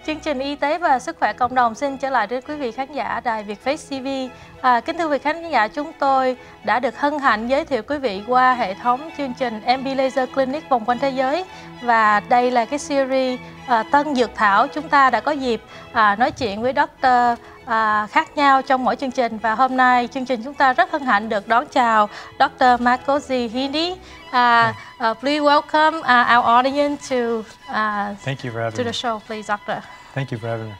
Chương trình Y tế và Sức khỏe cộng đồng xin trở lại đến quý vị khán giả đài Việt Face TV. Kính thưa quý khán giả, chúng tôi đã được hân hạnh giới thiệu quý vị qua hệ thống chương trình MB Laser Clinic vòng quanh thế giới. Và đây là cái series Tân Dược Thảo. Chúng ta đã có dịp nói chuyện với doctor khác nhau trong mỗi chương trình. Và hôm nay chương trình chúng ta rất hân hạnh được đón chào Dr. Marcosi Hindi. Please welcome our audience Thank you for having to the me. show, please, Doctor. Thank you for having me.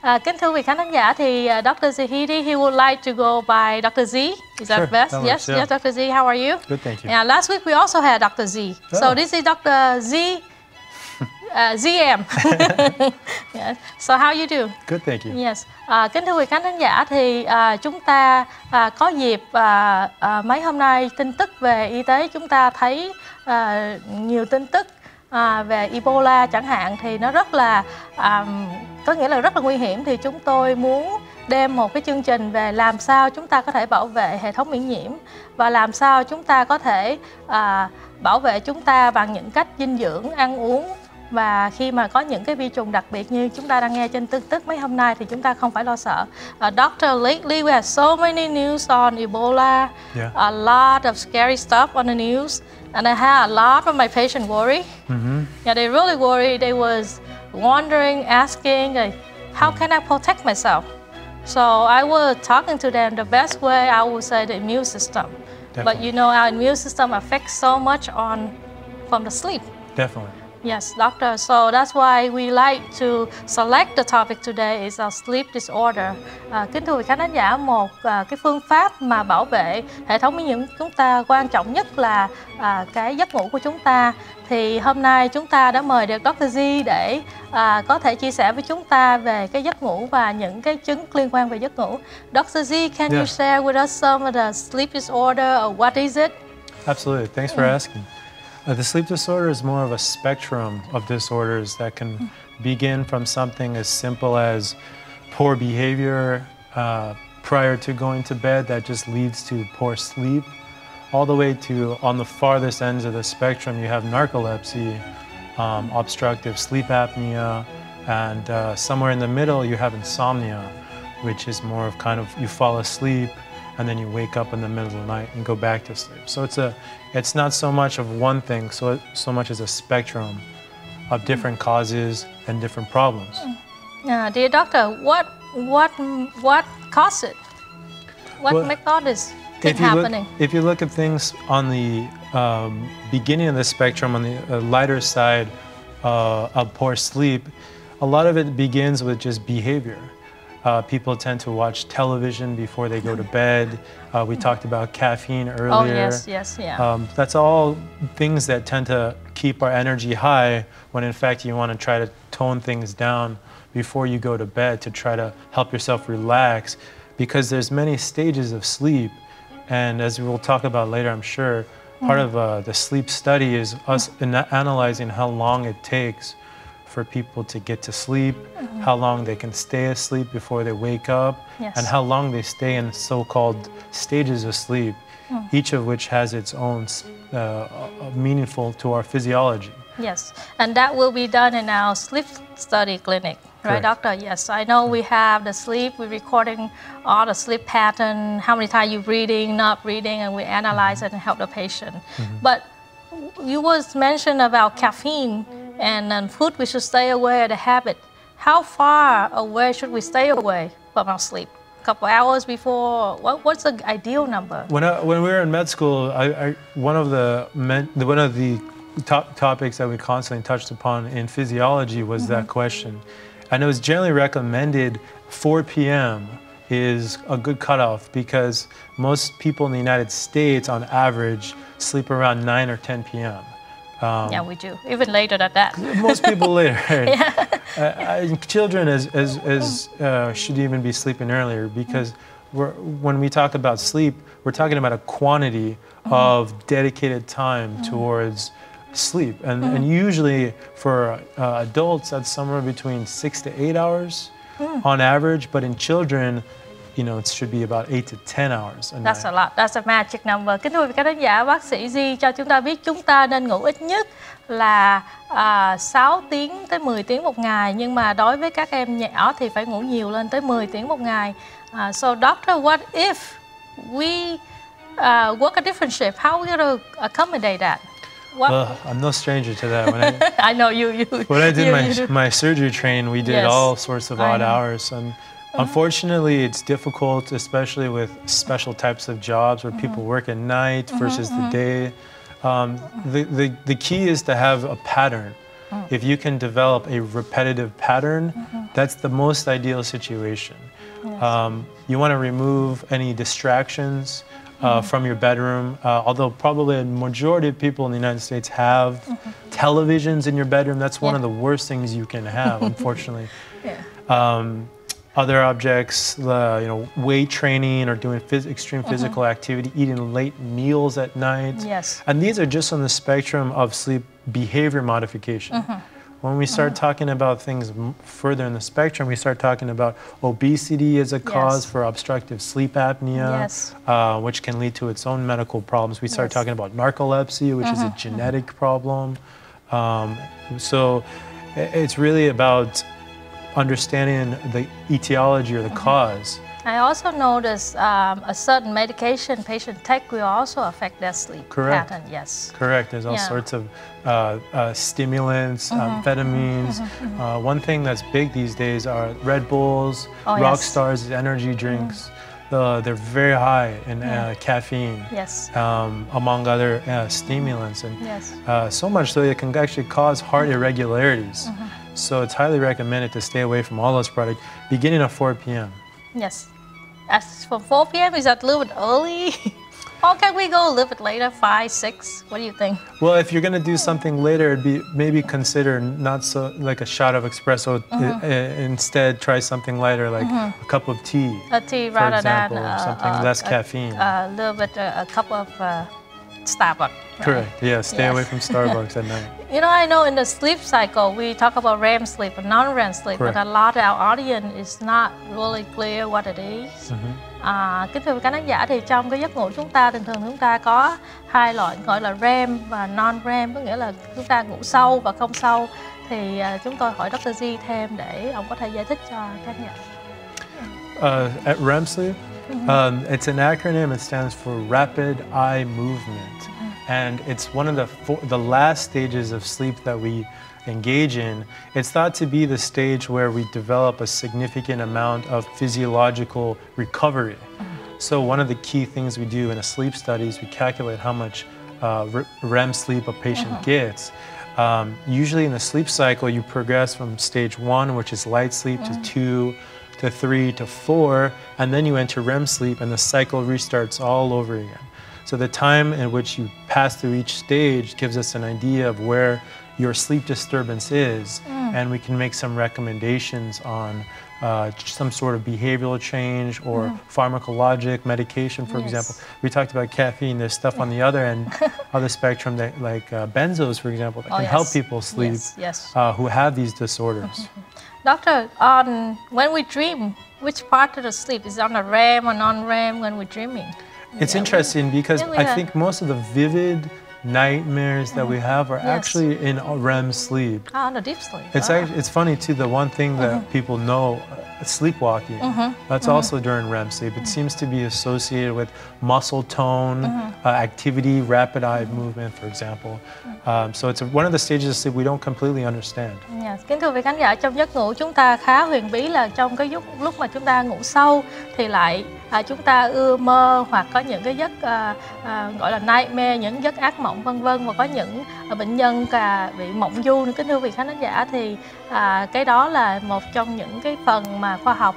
Yeah. Kính thưa quý khán giả, thì Dr. Zahidi, he would like to go by Dr. Z. Is that Sure, best? that Yes, works, yeah. yes, Dr. Z, how are you? Good, thank you. Yeah, last week we also had Dr. Z. So Oh. this is Dr. Z. ZM. Yes. So how you do? Good, thank you. Yes. Kính thưa quý khán giả, thì chúng ta có dịp mấy hôm nay tin tức về y tế, chúng ta thấy nhiều tin tức về Ebola chẳng hạn, thì nó rất là có nghĩa là rất là nguy hiểm. Thì chúng tôi muốn đem một cái chương trình về làm sao chúng ta có thể bảo vệ hệ thống miễn nhiễm và làm sao chúng ta có thể bảo vệ chúng ta bằng những cách dinh dưỡng, ăn uống. Và khi mà có những cái vi trùng đặc biệt như chúng ta đang nghe trên tin tức mấy hôm nay thì chúng ta không phải lo sợ. Doctor, lately we have so many news on Ebola, a lot of scary stuff on the news, and I had a lot of my patients worry. Yeah, they really worried. They was wondering, asking, how can I protect myself? So I was talking to them. The best way I would say the immune system. Definitely. But you know, our immune system affects so much from the sleep. Definitely. Yes, doctor. So that's why we like to select the topic today is our sleep disorder. Kính thưa quý khán giả, một cái phương pháp mà bảo vệ hệ thống miễn nhiễm chúng ta quan trọng nhất là cái giấc ngủ của chúng ta. Thì hôm nay chúng ta đã mời được Dr. Z để có thể chia sẻ với chúng ta về cái giấc ngủ và những cái chứng liên quan về giấc ngủ. Dr. Z, can you share with us some of the sleep disorder or what is it? Absolutely. Thanks for asking. The sleep disorder is more of a spectrum of disorders that can begin from something as simple as poor behavior prior to going to bed that just leads to poor sleep, all the way to, on the farthest ends of the spectrum, you have narcolepsy, obstructive sleep apnea, and somewhere in the middle you have insomnia, which is more of kind of you fall asleep and then you wake up in the middle of the night and go back to sleep. So it's not so much of one thing, so much as a spectrum of different causes and different problems. Dear doctor, what caused it? What make all this thing happening? If you look at things on the beginning of the spectrum, on the lighter side of poor sleep, a lot of it begins with just behavior. People tend to watch television before they go to bed. We talked about caffeine earlier. Oh, yes, yeah. That's all things that tend to keep our energy high when in fact you want to try to tone things down before you go to bed to try to help yourself relax, because there's many stages of sleep. And as we'll talk about later, I'm sure, part of the sleep study is us analyzing how long it takes for people to get to sleep, how long they can stay asleep before they wake up, and how long they stay in so-called stages of sleep, each of which has its own meaningful to our physiology. Yes, and that will be done in our sleep study clinic, right, doctor? Yes, I know we have the sleep, we're recording all the sleep pattern, how many times you're breathing, not breathing, and we analyze it and help the patient. But you was mentioned about caffeine and food we should stay away, the habit. How far away should we stay away from our sleep? A couple hours before? What's the ideal number? When we were in med school, one of the top topics that we constantly touched upon in physiology was that question. And it was generally recommended 4 p.m. is a good cutoff, because most people in the United States on average sleep around 9 or 10 p.m. Yeah, we do. Even later than that. Most people later. Children should even be sleeping earlier, because when we talk about sleep, we're talking about a quantity of dedicated time towards sleep. And usually for adults, that's somewhere between 6 to 8 hours on average. But in children, it should be about 8 to 10 hours a night. That's a lot. That's a magic number. Kính thưa các khán giả, bác sĩ Di cho chúng ta biết chúng ta nên ngủ ít nhất là 6 tiếng tới 10 tiếng một ngày, nhưng mà đối với các em nhỏ thì phải ngủ nhiều lên tới 10 tiếng một ngày. So doctor, what if we work a different shift? How are we going to accommodate that? Well, I'm no stranger to that. When I know you. When I did my surgery training, we did all sorts of odd hours, and unfortunately, it's difficult, especially with special types of jobs where people work at night versus the day. The key is to have a pattern. If you can develop a repetitive pattern, that's the most ideal situation. You want to remove any distractions from your bedroom, although probably a majority of people in the United States have televisions in your bedroom. That's one of the worst things you can have, unfortunately. Other objects, weight training or doing extreme physical activity, eating late meals at night. And these are just on the spectrum of sleep behavior modification. When we start talking about things further in the spectrum, we start talking about obesity as a cause for obstructive sleep apnea, which can lead to its own medical problems. We start talking about narcolepsy, which is a genetic problem. So it's really about understanding the etiology or the cause. I also noticed a certain medication patient take will also affect their sleep pattern. Yes. Correct. There's all sorts of stimulants, amphetamines. One thing that's big these days are Red Bulls, Rockstars, energy drinks. They're very high in caffeine, among other stimulants, and so much so it can actually cause heart irregularities. So it's highly recommended to stay away from all those products beginning at 4 p.m. Yes. As for 4 p.m., is that a little bit early? Or can we go a little bit later, 5, 6? What do you think? Well, if you're going to do something later, it'd be maybe consider not so like a shot of espresso. Instead, try something lighter, like a cup of tea. A tea rather than something less caffeine. A little bit, a cup of Starbucks. Right? Correct. Yeah, stay away from Starbucks at night. I know in the sleep cycle, we talk about REM sleep and non-REM sleep, but a lot of our audience is not really clear what it is. Kính thưa các khán giả, thì trong cái giấc ngủ chúng ta thường chúng ta có hai loại gọi là REM và non-REM, có nghĩa là chúng ta ngủ sâu và không sâu. Thì chúng tôi hỏi Dr. Di thêm để ông có thể giải thích cho các nhà. At REM sleep, it's an acronym. It stands for Rapid Eye Movement, and it's one of the last stages of sleep that we engage in. It's thought to be the stage where we develop a significant amount of physiological recovery. So one of the key things we do in a sleep study is we calculate how much REM sleep a patient gets. Usually in the sleep cycle, you progress from stage 1, which is light sleep, to 2, to 3, to 4, and then you enter REM sleep and the cycle restarts all over again. So the time in which you pass through each stage gives us an idea of where your sleep disturbance is, and we can make some recommendations on some sort of behavioral change or pharmacologic medication, for example. We talked about caffeine. There's stuff on the other end of the spectrum, that, like benzos, for example, that can help people sleep who have these disorders. Doctor, when we dream, which part of the sleep is on the REM or non-REM when we're dreaming? It's interesting because I think most of the vivid nightmares that we have are actually in REM sleep. On the deep sleep. It's funny too, the one thing that people know, sleepwalking, that's also during REM sleep. It seems to be associated with muscle tone, activity, rapid eye movement, for example. So it's one of the stages of sleep we don't completely understand. Kính thưa quý khán giả, trong giấc ngủ chúng ta khá huyền bí là trong cái lúc mà chúng ta ngủ sâu thì lại chúng ta ưa mơ hoặc có những cái giấc gọi là nightmare, những giấc ác mộng vân vân, và có những bệnh nhân bị mộng du nữa. Kính thưa quý khán giả, thì cái đó là một trong những cái phần mà khoa học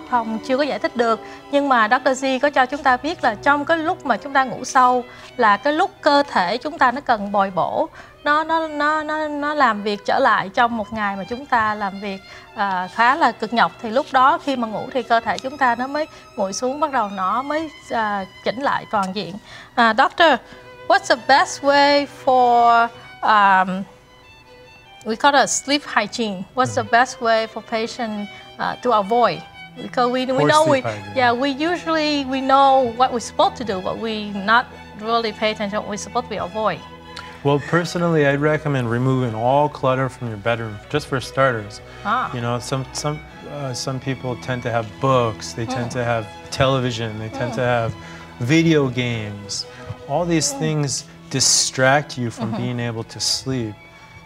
chưa có giải thích được, nhưng mà Dr. Di có cho chúng ta biết là trong cái lúc mà chúng ta ngủ sâu là cái lúc cơ thể chúng ta nó cần bồi bổ, nó làm việc trở lại trong một ngày mà chúng ta làm việc khá là cực nhọc, thì lúc đó khi mà ngủ thì cơ thể chúng ta nó mới nguội xuống, bắt đầu nó mới chỉnh lại toàn diện. Doctor, what's the best way for we call it sleep hygiene? What's the best way for patient to avoid because we Poor know sleep hygiene. we know what we're supposed to do, but we not really pay attention to what we're supposed to avoid. Well, personally, I'd recommend removing all clutter from your bedroom, just for starters. You know, some people tend to have books, they tend to have television, they tend to have video games. All these things distract you from being able to sleep.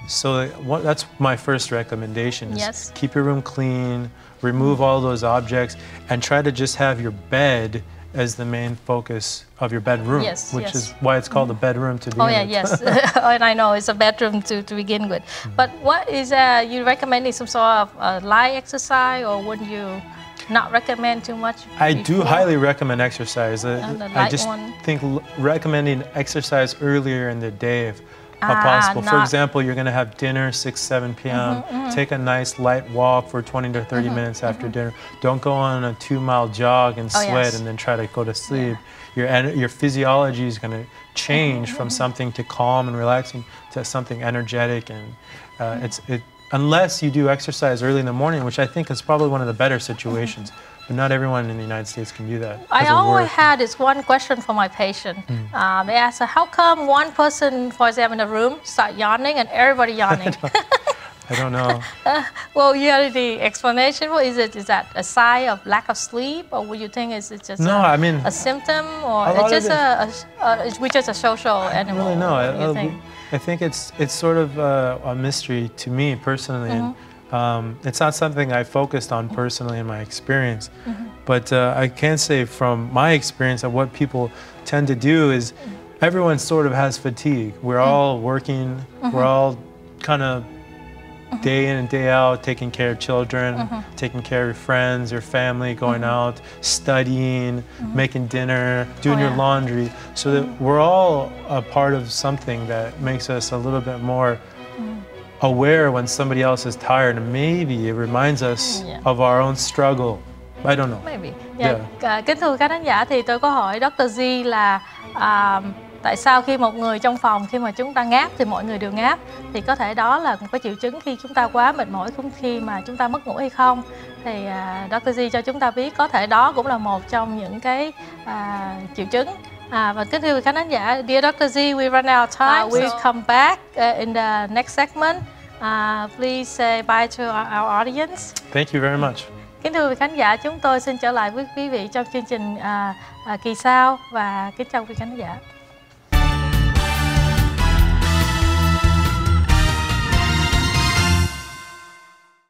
So that's my first recommendation is keep your room clean, remove all those objects, and try to just have your bed as the main focus of your bedroom, which is why it's called a bedroom to begin with. Yes. And I know it's a bedroom to begin with. But what is, you recommending some sort of light exercise, or would you not recommend too much? I do highly recommend exercise. I just think recommending exercise earlier in the day if possible. For example, you're going to have dinner 6, 7 p.m. Take a nice light walk for 20 to 30 minutes after dinner. Don't go on a 2-mile jog and sweat and then try to go to sleep. Your physiology is going to change from something to calm and relaxing to something energetic, and unless you do exercise early in the morning, which I think is probably one of the better situations. But not everyone in the United States can do that. I always had this one question for my patient. They ask, how come one person, for example, in the room start yawning and everybody yawning? I don't know. Well, you have the explanation. Is that a sign of lack of sleep, or would you think it's just a symptom, or it's just a social animal? Really, no. I think it's sort of a mystery to me personally. And, it's not something I focused on personally in my experience, but I can say from my experience that what people tend to do is everyone sort of has fatigue. We're all working, we're all kind of day in and day out taking care of children, taking care of your friends, your family, going out, studying, making dinner, doing your laundry, so that we're all a part of something that makes us a little bit more aware when somebody else is tired, and maybe it reminds us of our own struggle. I don't know. Maybe. Kính thưa các khán giả, thì tôi có hỏi Dr. G là tại sao khi một người trong phòng, khi mà chúng ta ngáp thì mọi người đều ngáp, thì có thể đó là một cái triệu chứng khi chúng ta quá mệt mỏi, khi mà chúng ta mất ngủ hay không. Thì Dr. G cho chúng ta biết có thể đó cũng là một trong những cái triệu chứng. Và kính thưa khán giả, dear Dr. Z, we run out of time. We'll come back in the next segment. Please say bye to our audience. Thank you very much. Kính thưa quý khán giả, chúng tôi xin trở lại với quý vị trong chương trình kỳ sau, và kính chào quý khán giả.